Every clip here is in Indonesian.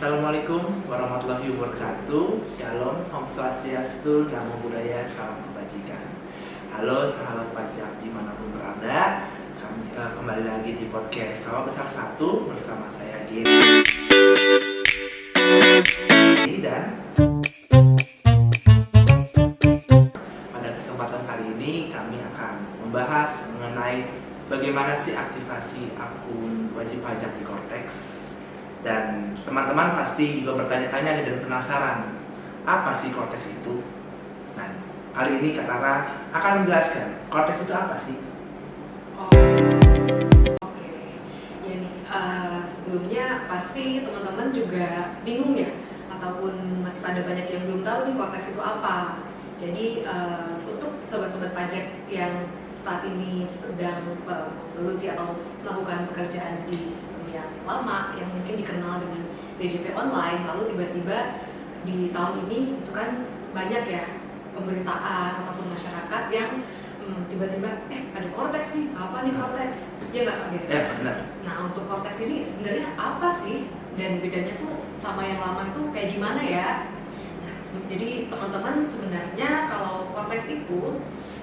Assalamualaikum warahmatullahi wabarakatuh. Shalom, Om Swastiastu, Namo Buddhaya, Salam Kebajikan. Halo sahabat pajak dimanapun berada, kami kembali lagi di podcast Sawah Besar 1 bersama saya Giri. Dan pada kesempatan kali ini kami akan membahas mengenai bagaimana sih aktivasi akun wajib pajak di Kortex. Dan teman-teman pasti juga bertanya-tanya dan penasaran, apa sih Kortex itu? Nah, kali ini Kak Tara akan menjelaskan Kortex itu apa sih? Oke, ya nih, sebelumnya pasti teman-teman juga bingung ya, ataupun masih pada banyak yang belum tahu nih Kortex itu apa. Jadi untuk sobat-sobat pajak yang saat ini sedang menggeluti atau melakukan pekerjaan di sistem yang lama, yang mungkin dikenal dengan DJP online, lalu tiba-tiba di tahun ini itu kan banyak ya pemberitaan ataupun masyarakat yang tiba-tiba ada Kortex nih, apa nih Kortex? Ya nggak Kak Giri? Ya, benar. Nah, untuk Kortex ini sebenarnya apa sih? Dan bedanya tuh sama yang lama itu kayak gimana ya? Nah, jadi teman-teman sebenarnya kalau Kortex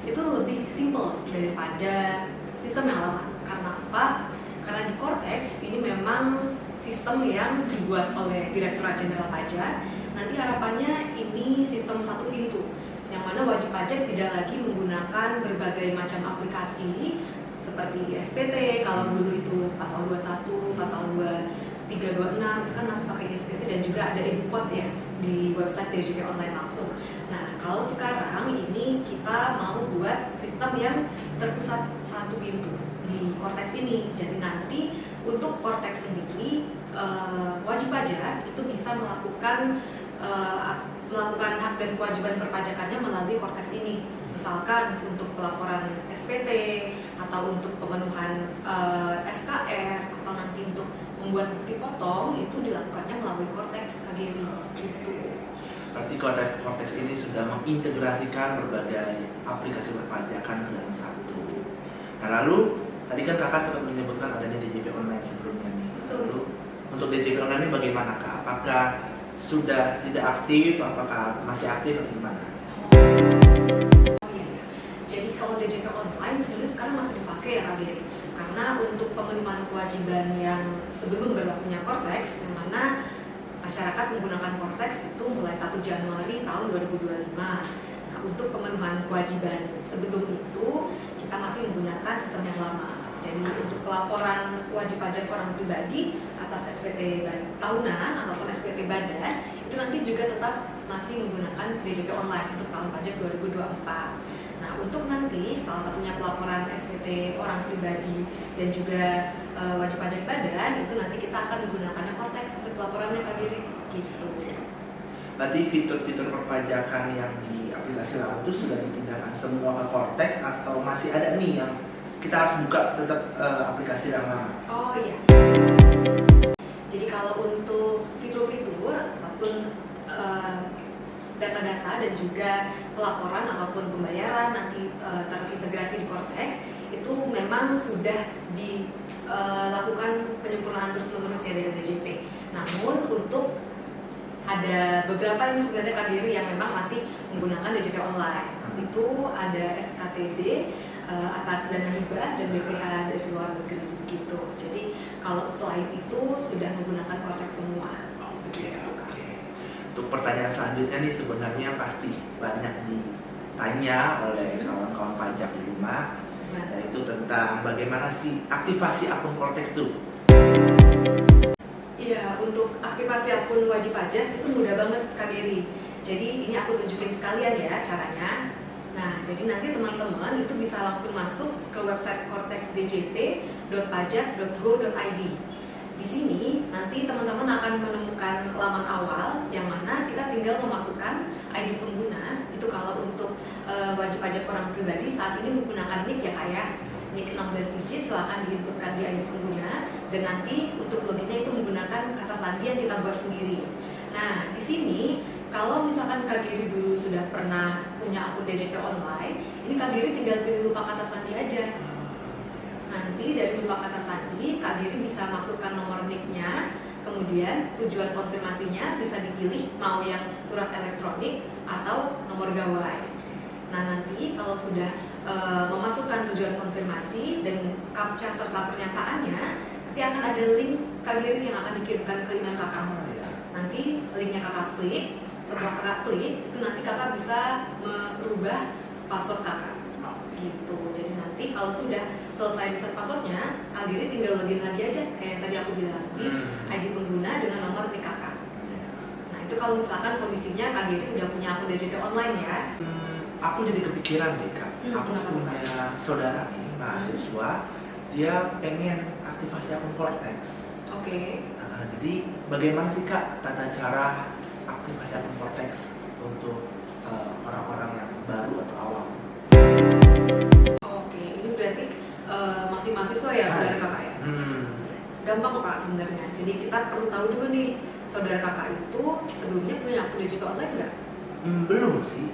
itu lebih simple daripada sistem yang lama. Karena apa? Karena di Kortex ini memang sistem yang dibuat oleh Direktorat Jenderal Pajak. Nanti harapannya ini sistem satu pintu, yang mana wajib pajak tidak lagi menggunakan berbagai macam aplikasi seperti SPT, kalau dulu itu pasal 21, pasal 326 itu kan masih pakai SPT, dan juga ada e-pot ya di website DJP online langsung. Nah, kalau sekarang ini kita mau buat sistem yang terpusat satu pintu di Kortex ini. Jadi nanti untuk Kortex sendiri wajib pajak itu bisa melakukan hak dan kewajiban perpajakannya melalui Kortex ini. Misalkan untuk pelaporan SPT atau untuk pemenuhan SKF atau nanti untuk membuat bukti potong itu dilakukannya melalui Kortex KGRI gitu. Berarti Kortex ini sudah mengintegrasikan berbagai aplikasi perpajakan ke dalam satu. Nah, lalu tadi kan Kakak sempat menyebutkan adanya DJP online sebelumnya nih. Lalu untuk DJP online ini bagaimana Kak? Apakah sudah tidak aktif, apakah masih aktif atau gimana? Oh iya. Jadi kalau DJP online sebenarnya sekarang masih dipakai ya Kak Giri. Karena untuk pemenuhan kewajiban yang sebelum berlakunya Kortex, yang mana masyarakat menggunakan Kortex itu mulai 1 Januari tahun 2025. Nah, untuk pemenuhan kewajiban sebelum itu kita masih menggunakan sistem yang lama. Jadi untuk pelaporan wajib pajak orang pribadi atas SPT tahunan ataupun SPT badan itu nanti juga tetap masih menggunakan DJP online untuk tahun pajak 2024. Nah, untuk nanti salah satunya pelaporan SPT orang pribadi dan juga wajib pajak badan itu nanti kita akan menggunakannya Kortex untuk pelaporannya Kak Giri gitu. Berarti fitur-fitur perpajakan yang di aplikasi lama itu sudah dipindahkan semua ke Kortex atau masih ada nih yang kita harus buka tetap aplikasi yang lama? Oh iya. Jadi kalau untuk fitur-fitur ataupun data-data dan juga pelaporan ataupun pembayaran nanti terintegrasi di Kortex itu memang sudah dilakukan penyempurnaan terus-menerus ya dari DJP. Namun untuk ada beberapa ini sebenarnya Kak Giri yang memang masih menggunakan DJP online. Itu ada SKTD atas dana hibah dan BPH dari luar negeri gitu. Jadi kalau selain itu sudah menggunakan Kortex semua. Oke. Untuk pertanyaan selanjutnya nih sebenarnya pasti banyak ditanya oleh kawan-kawan pajak di rumah, yaitu tentang bagaimana sih aktivasi akun Kortex itu. Iya, untuk aktivasi akun wajib pajak itu mudah banget Kak Giri. Jadi ini aku tunjukin sekalian ya caranya. Nah, jadi nanti teman-teman itu bisa langsung masuk ke website kortexdjp.pajak.go.id. Di sini nanti teman-teman akan menemukan laman awal yang mana kita tinggal memasukkan ID pengguna. Itu kalau untuk wajib pajak orang pribadi saat ini menggunakan NIK ya Kak ya. NIK 16 digit silahkan diinputkan di ID pengguna, dan nanti untuk loginnya itu menggunakan kata sandi yang kita buat sendiri. Nah, di sini kalau misalkan Kak Giri dulu sudah pernah punya akun DJP online, ini Kak Giri tinggal pilih lupa kata sandi aja. Nanti dari lupa kata sandi, Kak Giri bisa masukkan nomor NIK-nya, Kemudian tujuan konfirmasinya bisa dipilih mau yang surat elektronik atau nomor gawai. Nah nanti kalau sudah memasukkan tujuan konfirmasi dan captcha serta pernyataannya, nanti akan ada link KGRI yang akan dikirimkan ke email kakak. Nanti linknya kakak klik, setelah kakak klik itu nanti kakak bisa merubah password kakak gitu. Jadi nanti kalau sudah selesai reset passwordnya, KGRI tinggal login lagi aja kayak yang tadi aku bilang di ID pengguna dengan nomor nik kakak. Nah itu kalau misalkan kondisinya KGRI udah punya akun DJP online ya. Aku jadi kepikiran nih Kak, aku kenapa, punya saudara nih, mahasiswa, dia pengen aktivasi akun Cortex. Oke. Nah, jadi bagaimana sih Kak tata cara aktivasi akun Cortex untuk orang-orang yang baru atau awam? Oke, ini berarti masih mahasiswa ya saudara kakak ya? Gampang kok Kak sebenarnya. Jadi kita perlu tahu dulu nih, saudara kakak itu sebelumnya punya akun DJP online nggak? Belum sih.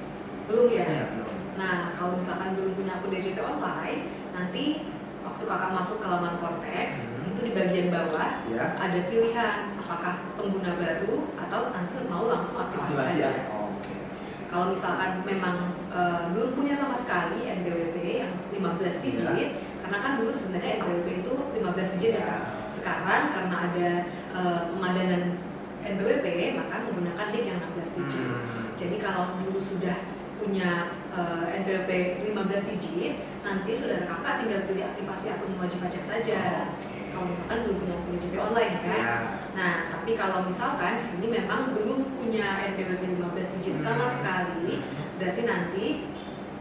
Belum ya? Belum. Nah, kalau misalkan belum punya akun DJP online, nanti waktu kakak masuk ke laman Cortex, itu di bagian bawah ada pilihan apakah pengguna baru atau nanti mau langsung aktivasi saja. Kalau misalkan memang belum punya sama sekali NPWP yang 15 digit, karena kan dulu sebenarnya NPWP itu 15 digit ya. Sekarang karena ada pemadanan NPWP, maka menggunakan NIK yang 16 digit. Jadi kalau dulu sudah punya NPWP 15 digit, nanti saudara kakak tinggal pilih aktivasi akun wajib pajak saja. Kalau misalkan belum punya akun DJP online ya. Nah, tapi kalau misalkan di sini memang belum punya NPWP 15 digit sama sekali, berarti nanti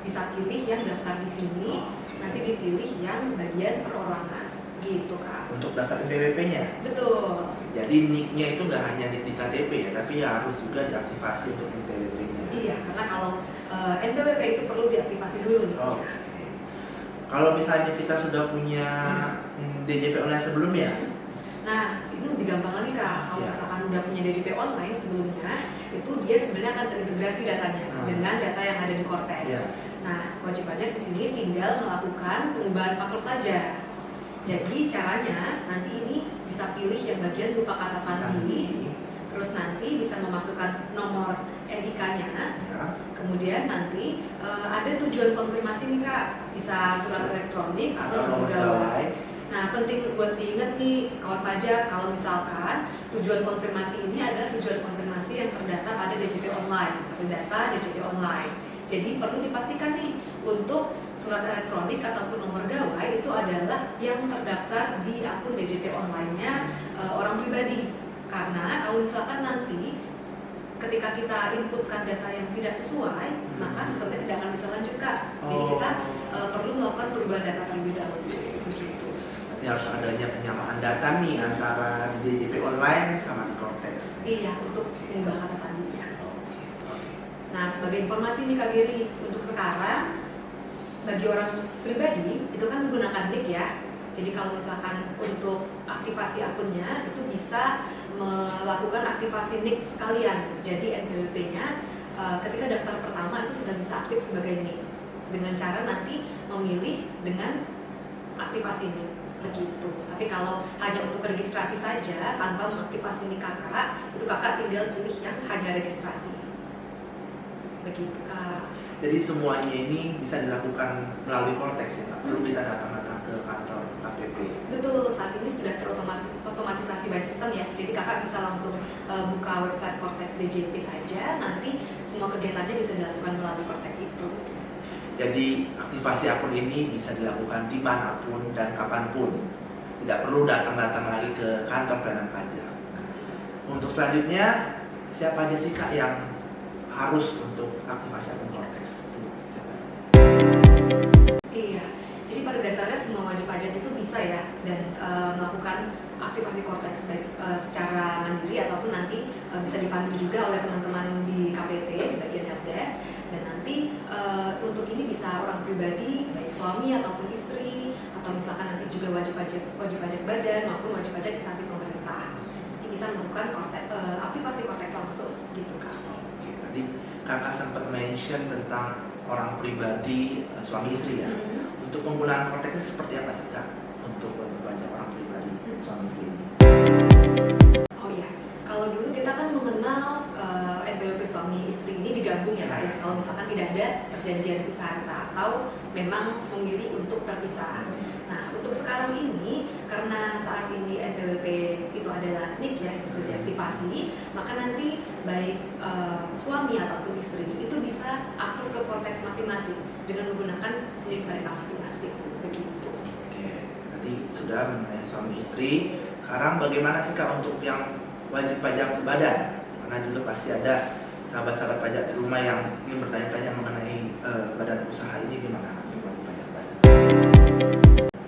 bisa pilih yang daftar di sini, nanti dipilih yang bagian perorangan gitu Kak. Untuk daftar NPWP-nya? Betul. Jadi NIK-nya itu nggak hanya NIK di KTP ya, tapi harus juga diaktifasi untuk NPWP-nya. Iya, karena kalau NPWP itu perlu diaktifasi dulu nih. Kalau misalnya kita sudah punya DJP online sebelumnya? Nah, ini lebih gampang lagi Kak. Kalau misalkan udah punya DJP online sebelumnya, itu dia sebenarnya akan terintegrasi datanya dengan data yang ada di Cortex. Nah, wajib pajak di sini tinggal melakukan pengubahan password saja. Jadi caranya nanti ini bisa pilih yang bagian lupa kata sandi, terus nanti bisa memasukkan nomor NIK-nya, kemudian nanti ada tujuan konfirmasi nih Kak, bisa surat elektronik atau nomor gawai. Nah penting buat diingat nih kawan pajak, kalau misalkan tujuan konfirmasi ini adalah tujuan konfirmasi yang terdata pada DJP online, terdata DJP online. Jadi perlu dipastikan nih untuk surat elektronik ataupun nomor gawai itu adalah yang terdaftar di akun DJP online-nya orang pribadi. Karena kalau misalkan nanti ketika kita inputkan data yang tidak sesuai, maka sistemnya tidak akan bisa lanjut Kak. Jadi kita perlu melakukan perubahan data terlebih dahulu. Begitu. Berarti harus adanya penyamaan data nih antara di DJP online sama di Cortex. Iya, untuk mengubah kata sandinya. Nah, sebagai informasi nih Kak Giri, untuk sekarang bagi orang pribadi itu kan menggunakan NIK ya. Jadi kalau misalkan untuk aktivasi akunnya itu bisa melakukan aktivasi NIK sekalian. Jadi NPWP-nya ketika daftar pertama itu sudah bisa aktif sebagai NIK dengan cara nanti memilih dengan aktivasi NIK begitu. Tapi kalau hanya untuk registrasi saja tanpa mengaktifasi NIK kakak, itu kakak tinggal pilih yang hanya registrasi. Begitu Kak. Jadi semuanya ini bisa dilakukan melalui Cortex ya, tak perlu kita datang-datang ke kantor KPP. Betul, saat ini sudah terotomatisasi by system ya. Jadi kakak bisa langsung buka website Cortex DJP saja, nanti semua kegiatannya bisa dilakukan melalui Cortex itu. Jadi aktivasi akun ini bisa dilakukan dimanapun dan kapanpun. Tidak perlu datang-datang lagi ke kantor pelayanan pajak. Nah, untuk selanjutnya, siapa aja sih Kak yang harus untuk aktivasi akun Cortex? Iya, jadi pada dasarnya semua wajib pajak itu bisa ya dan melakukan aktivasi Cortex baik secara mandiri ataupun nanti bisa dipandu juga oleh teman-teman di KPP di bagian helpdesk. Dan nanti untuk ini bisa orang pribadi baik suami ataupun istri atau misalkan nanti juga wajib pajak badan maupun wajib pajak instansi pemerintah. Jadi bisa melakukan aktivasi Cortex langsung gitu Kak. Tadi kakak sempat mention tentang orang pribadi suami istri ya. Untuk penggunaan Cortex seperti apa sih Kak untuk wajib pajak orang pribadi suami istri ini? Oh Kak ya, kalau misalkan tidak ada perjanjian pisah atau memang memilih untuk terpisah. Nah, untuk sekarang ini karena saat ini NPWP itu adalah NIK ya, yang sudah diaktifasi, maka nanti baik suami ataupun istri itu bisa akses ke Cortex masing-masing dengan menggunakan NIK mereka masing-masing. Begitu. Oke, tadi sudah mengenai suami istri. Sekarang bagaimana sih Kak untuk yang wajib pajak badan? Karena juga pasti ada sahabat-sahabat pajak di rumah yang ingin bertanya-tanya mengenai badan usaha ini, gimana untuk wajib pajak badan?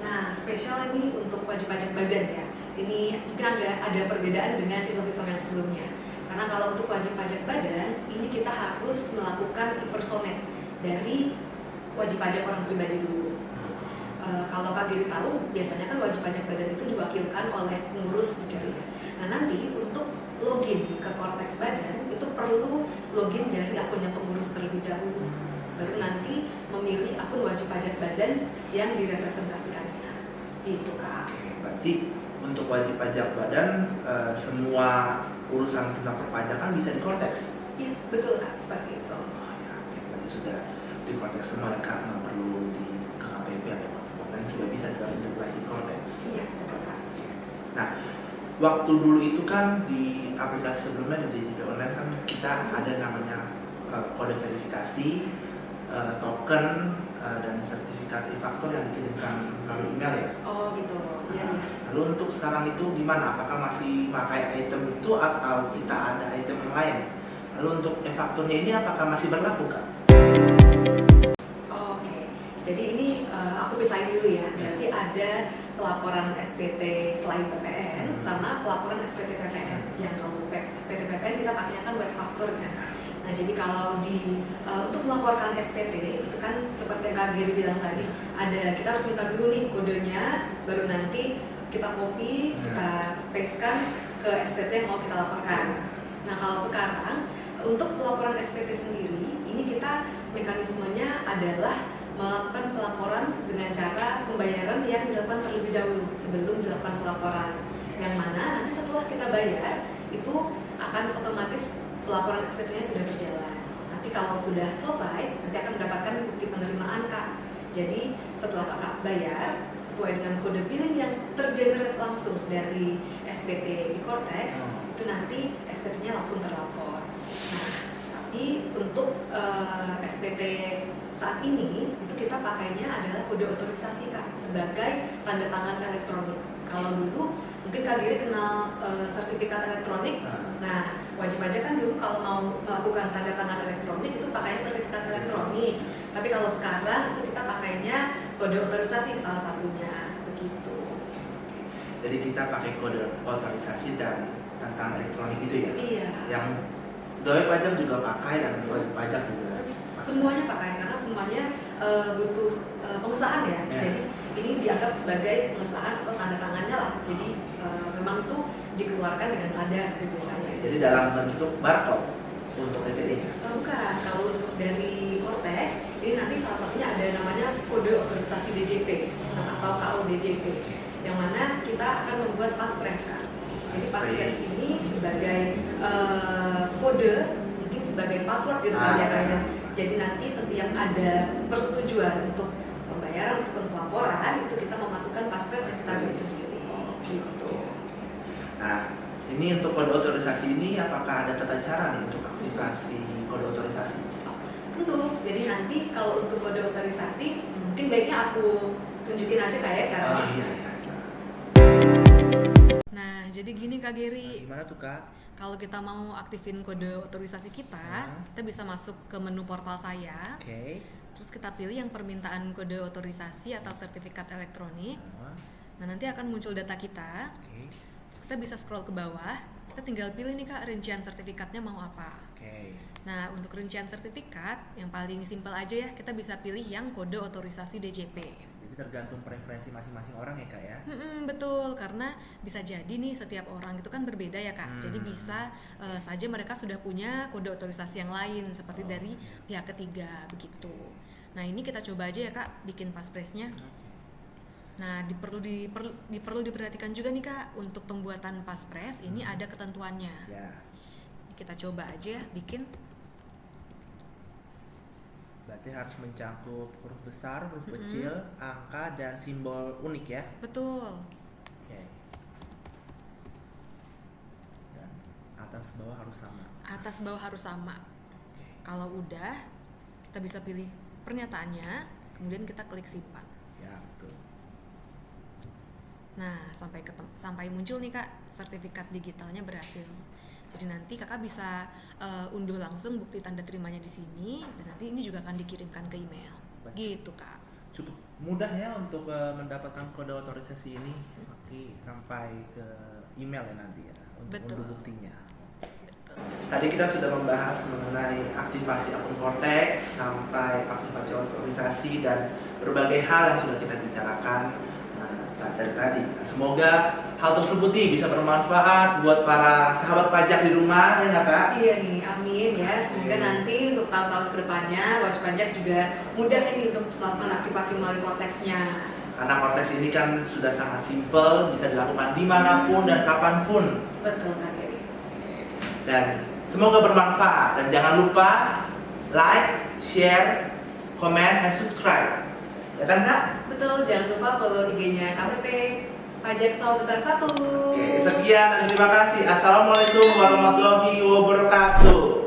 Nah, spesial ini untuk wajib pajak badan ya. Ini mungkin ada perbedaan dengan sistem-sistem yang sebelumnya. Karena kalau untuk wajib pajak badan, ini kita harus melakukan impersonate dari wajib pajak orang pribadi dulu. Kalau Kak Giri tahu, biasanya kan wajib pajak badan itu diwakilkan oleh pengurus gitu ya. Nah, nanti untuk login ke Cortex badan itu perlu login dari akunnya pengurus terlebih dahulu. Baru nanti memilih akun wajib pajak badan yang direpresentasikannya. Gitu Kak. Oke, berarti untuk wajib pajak badan semua urusan tentang perpajakan bisa di Cortex? Iya, betul Kak, seperti itu. Oh ya, oke, berarti sudah di Cortex semua ya Kak, nggak perlu di KKPP atau dan sudah bisa terintegrasi Cortex. Iya, betul Kak. Nah, waktu dulu itu kan di aplikasi sebelumnya di DJP Online kan kita ada namanya kode verifikasi, token, dan sertifikat e-faktur yang dikirimkan melalui email ya. Oh gitu, ya. Lalu untuk sekarang itu gimana? Apakah masih pakai item itu atau kita ada item yang lain? Lalu untuk e-fakturnya ini apakah masih berlaku Kak? Jadi ini aku pisahin dulu ya. Berarti ada pelaporan SPT selain PPN sama pelaporan SPT PPN. Yang kalau SPT PPN kita pakainya kan web faktur ya. Nah jadi kalau untuk melaporkan SPT itu kan seperti yang Kak Giri bilang tadi, kita harus minta dulu nih kodenya, baru nanti kita copy, kita pastekan ke SPT yang mau kita laporkan. Nah kalau sekarang untuk pelaporan SPT sendiri, ini kita mekanismenya adalah melakukan pelaporan dengan cara pembayaran yang dilakukan terlebih dahulu sebelum dilakukan pelaporan. Yang mana nanti setelah kita bayar itu akan otomatis pelaporan SPT-nya sudah berjalan. Nanti kalau sudah selesai, nanti akan mendapatkan bukti penerimaan Kak. Jadi setelah Kakak bayar sesuai dengan kode billing yang tergenerate langsung dari SPT di Cortex, itu nanti SPT-nya langsung terlapor. Nah, tapi untuk SPT saat ini itu kita pakainya adalah kode otorisasi Kak sebagai tanda tangan elektronik. Kalau dulu mungkin Kak Giri kenal sertifikat elektronik. Nah, wajib pajak kan dulu kalau mau melakukan tanda tangan elektronik itu pakainya sertifikat elektronik. Tapi kalau sekarang itu kita pakainya kode otorisasi salah satunya begitu. Jadi kita pakai kode otorisasi dan tanda tangan elektronik itu ya? Iya. Yang pegawai pajak juga pakai dan wajib pajak juga. Semuanya pakai karena semuanya butuh pengesahan ya. Jadi ini dianggap sebagai pengesahan atau tanda tangannya lah. Jadi memang itu dikeluarkan dengan sadar gitu kan. Jadi dalam bentuk barcode untuk DTI-nya? Bukan, kalau untuk dari Cortex ini nanti salah satunya ada namanya kode otorisasi DJP atau KO DJP, yang mana kita akan membuat paspres kan. Jadi paspres ini sebagai kode, mungkin sebagai password gitu kan ya. Jadi nanti setiap ada persetujuan untuk pembayaran ataupun pelaporan itu kita memasukkan paspres yang kita buat sendiri. Gitu. Nah, ini untuk kode otorisasi ini apakah ada tata cara nih untuk aktivasi kode otorisasi? Tentu. Jadi nanti kalau untuk kode otorisasi mungkin baiknya aku tunjukin aja kayak caranya. Oh iya. Nah, jadi gini Kak Giri. Gimana tuh Kak? Kalau kita mau aktifin kode otorisasi kita bisa masuk ke menu portal saya. Terus kita pilih yang permintaan kode otorisasi atau sertifikat elektronik. Nah, nanti akan muncul data kita. Terus kita bisa scroll ke bawah. Kita tinggal pilih nih Kak, rincian sertifikatnya mau apa. Nah, untuk rincian sertifikat yang paling simpel aja ya, kita bisa pilih yang kode otorisasi DJP. Tergantung preferensi masing-masing orang ya Kak ya? Betul, karena bisa jadi nih setiap orang itu kan berbeda ya Kak. Jadi bisa saja mereka sudah punya kode otorisasi yang lain seperti dari pihak ketiga begitu. Nah ini kita coba aja ya Kak bikin paspresnya. Nah perlu diperhatikan juga nih Kak, untuk pembuatan paspres ini ada ketentuannya. Kita coba aja bikin. Berarti harus mencakup huruf besar, huruf Mm-mm. kecil, angka, dan simbol unik ya. Betul. Oke. Dan atas bawah harus sama. Atas bawah harus sama. Kalau udah, kita bisa pilih pernyataannya, kemudian kita klik simpan. Ya, betul. Nah, sampai muncul nih Kak, sertifikat digitalnya berhasil. Jadi nanti Kakak bisa unduh langsung bukti tanda terimanya di sini, dan nanti ini juga akan dikirimkan ke email. Betul. Gitu Kak. Cukup mudah ya untuk mendapatkan kode otorisasi ini. Oke, sampai ke email ya nanti ya untuk Betul. unduh buktinya. Betul. Tadi kita sudah membahas mengenai aktivasi akun Cortex sampai aktivasi otorisasi dan berbagai hal yang sudah kita bicarakan dari tadi. Semoga hal tersebut nih bisa bermanfaat buat para sahabat pajak di rumah, ya nggak Kak? Iya nih, amin ya. Semoga Amin. nanti untuk tahun-tahun kedepannya wajib pajak juga mudah ini untuk melakukan aktivasi melalui Cortex-nya. Karena Cortex ini kan sudah sangat simpel, bisa dilakukan dimanapun dan kapanpun. Betul Kak Geri. Dan semoga bermanfaat. Dan jangan lupa like, share, comment, and subscribe. Ya kan Kak? Betul, jangan lupa follow IG-nya KPP Pajak Sawah Besar 1. Oke, sekian dan terima kasih. Assalamualaikum warahmatullahi wabarakatuh.